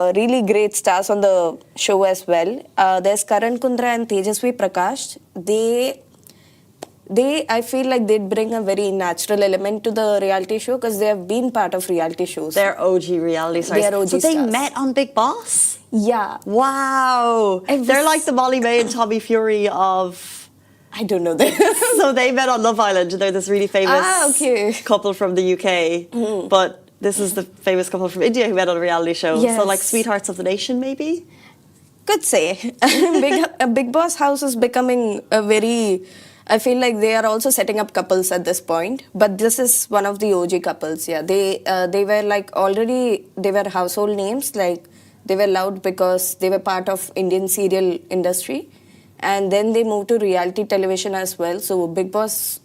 really great stars on the show as well. There's Karan Kundra and Tejasvi Prakash. I feel like they'd bring a very natural element to the reality show because they have been part of reality shows. They're OG reality stars. They're OG so they stars. met on Big Boss? Yeah. Wow. They're like the Molly May and Tommy Fury of... I don't know this. So they met on Love Island. They're this really famous couple from the UK. But this is the famous couple from India who met on a reality show. Yes. So like Sweethearts of the Nation, maybe? Could say. Big Boss house is becoming a very... I feel like they are also setting up couples at this point. But this is one of the OG couples, yeah. They were like already... They were household names. Like they were loved because they were part of Indian serial industry. And then they moved to reality television as well. So Big Boss,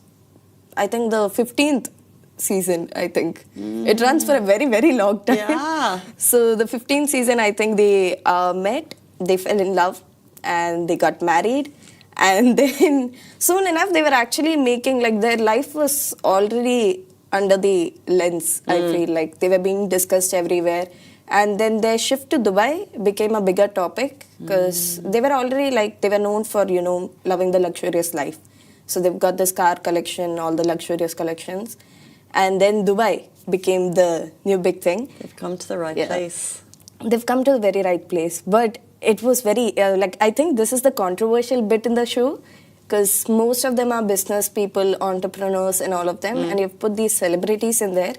I think the 15th season, I think. It runs for a very, very long time. Yeah. So the 15th season, I think they met, they fell in love, and they got married. And then soon enough, they were actually making, like their life was already under the lens, I feel like. They were being discussed everywhere. And then their shift to Dubai became a bigger topic because they were already like, they were known for, you know, loving the luxurious life. So they've got this car collection, all the luxurious collections. And then Dubai became the new big thing. They've come to the right place. They've come to the very right place. But it was very, like, I think this is the controversial bit in the show because most of them are business people, entrepreneurs and all of them. And you've put these celebrities in there.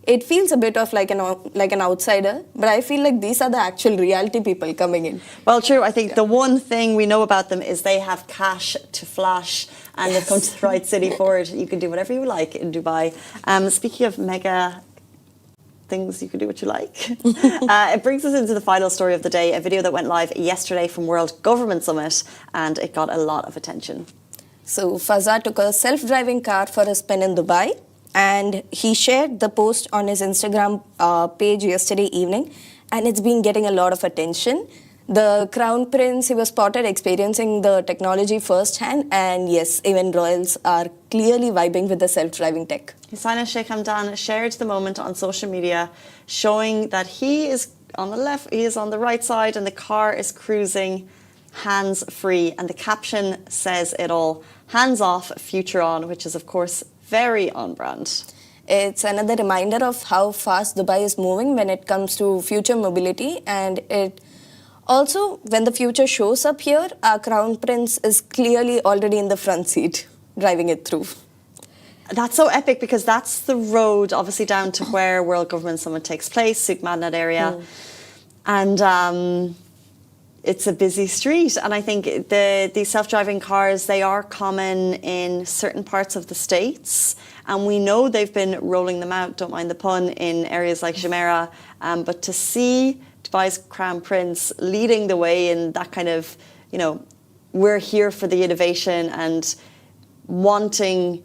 It feels a bit of like an outsider, but I feel like these are the actual reality people coming in. Well, true. I think the one thing we know about them is they have cash to flash and they've come to the right city for it. You can do whatever you like in Dubai. Speaking of mega things, you can do what you like. It brings us into the final story of the day, a video that went live yesterday from World Government Summit, and it got a lot of attention. So Fazza took a self-driving car for a spin in Dubai. And he shared the post on his Instagram page yesterday evening, and it's been getting a lot of attention. The Crown Prince, he was spotted experiencing the technology firsthand, and yes, even royals are clearly vibing with the self-driving tech. His Highness Sheikh Hamdan shared the moment on social media, showing that he is on the left, he is on the right side, and the car is cruising hands-free. And the caption says it all, hands off, future on, which is, of course, very on brand. It's another reminder of how fast Dubai is moving when it comes to future mobility, and it also, when the future shows up here, our Crown Prince is clearly already in the front seat, driving it through. That's so epic because that's the road, obviously, down to where World Government Summit takes place, Souk Madinat area. And it's a busy street, and I think these self-driving cars, they are common in certain parts of the States, and we know they've been rolling them out, don't mind the pun, in areas like Jumeirah, but to see Dubai's Crown Prince leading the way in that kind of, you know, we're here for the innovation and wanting,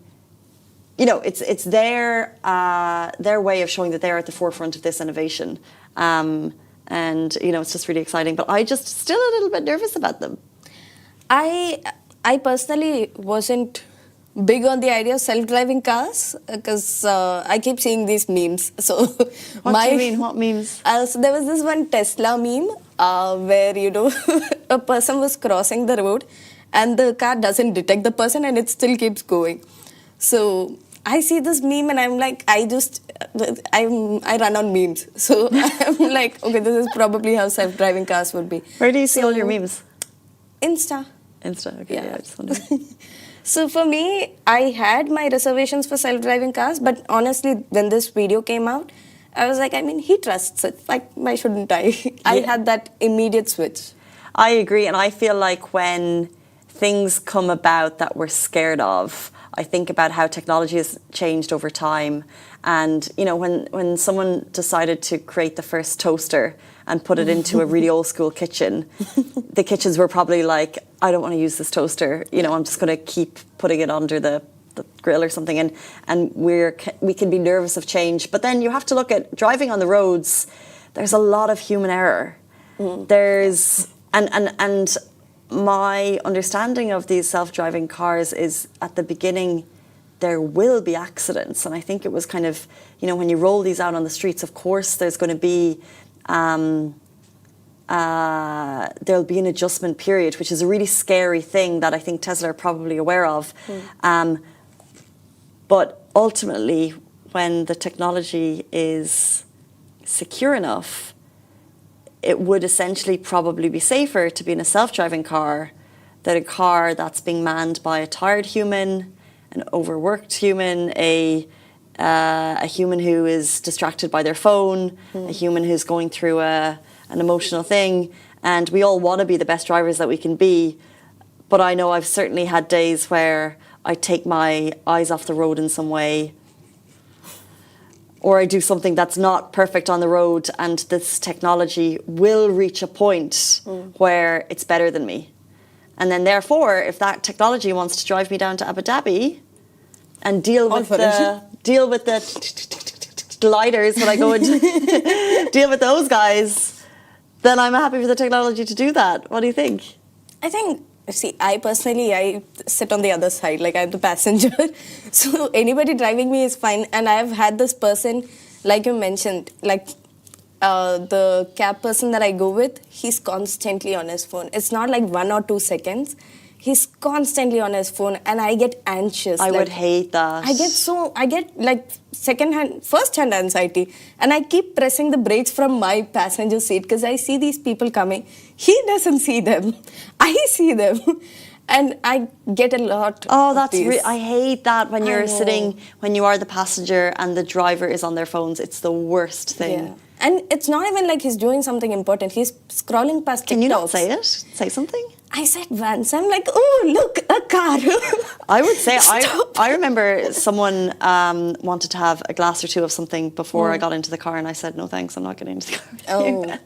you know, it's their way of showing that they're at the forefront of this innovation. And, you know, it's just really exciting. But I just still a little bit nervous about them. I personally wasn't big on the idea of self-driving cars because I keep seeing these memes. So what do you mean? What memes? So there was this one Tesla meme where, you know, a person was crossing the road and the car doesn't detect the person and it still keeps going. So I see this meme and I'm like, I run on memes. So I'm like, okay, this is probably how self-driving cars would be. Where do you see all your memes? Insta. Insta, okay, yeah I just wondered. So for me, I had my reservations for self-driving cars, but honestly, when this video came out, I was like, I mean, he trusts it. Like, why shouldn't I? I had that immediate switch. I agree, and I feel like when things come about that we're scared of, I think about how technology has changed over time. And, you know, when someone decided to create the first toaster and put it into a really old school kitchen, the kitchens were probably like, I don't want to use this toaster. You know, I'm just going to keep putting it under the grill or something. And we can be nervous of change. But then you have to look at driving on the roads. There's a lot of human error. There's, and my understanding of these self-driving cars is at the beginning, there will be accidents. And I think it was kind of, you know, when you roll these out on the streets, of course, there's going to be there'll be an adjustment period, which is a really scary thing that I think Tesla are probably aware of. But ultimately, when the technology is secure enough, it would essentially probably be safer to be in a self-driving car than a car that's being manned by a tired human, an overworked human, a human who is distracted by their phone, a human who's going through an emotional thing. And we all want to be the best drivers that we can be. But I know I've certainly had days where I take my eyes off the road in some way, or I do something that's not perfect on the road, and this technology will reach a point where it's better than me. And then therefore, if that technology wants to drive me down to Abu Dhabi and deal with the gliders when I go and deal with those guys, then I'm happy for the technology to do that. What do you think? I think, see, I sit on the other side, like I'm the passenger. So anybody driving me is fine. And I've had this person, like you mentioned, like the cab person that I go with, he's constantly on his phone. It's not like 1 or 2 seconds. He's constantly on his phone, and I get anxious. I would hate that. I get like first-hand anxiety, and I keep pressing the brakes from my passenger seat because I see these people coming. He doesn't see them. I see them. And I get a lot. Oh, that's I hate that when you're sitting, when you are the passenger and the driver is on their phones. It's the worst thing. Yeah. And it's not even like he's doing something important. He's scrolling past TikToks. Can you not say it? Say something? I said once, I'm like, oh, look, a car. I would say, I remember someone wanted to have a glass or two of something before I got into the car, and I said, no thanks, I'm not getting into the car. Oh.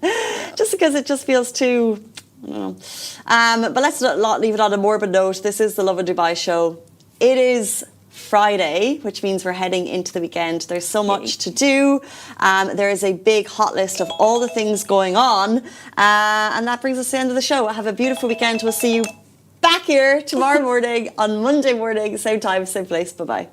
Just because it just feels too, I don't know. But let's not leave it on a morbid note. This is the Lovin Dubai show. It is Friday, which means we're heading into the weekend. There's so much to do. There is a big hot list of all the things going on. And that brings us to the end of the show. Have a beautiful weekend. We'll see you back here tomorrow morning on Monday morning, same time, same place. Bye-bye.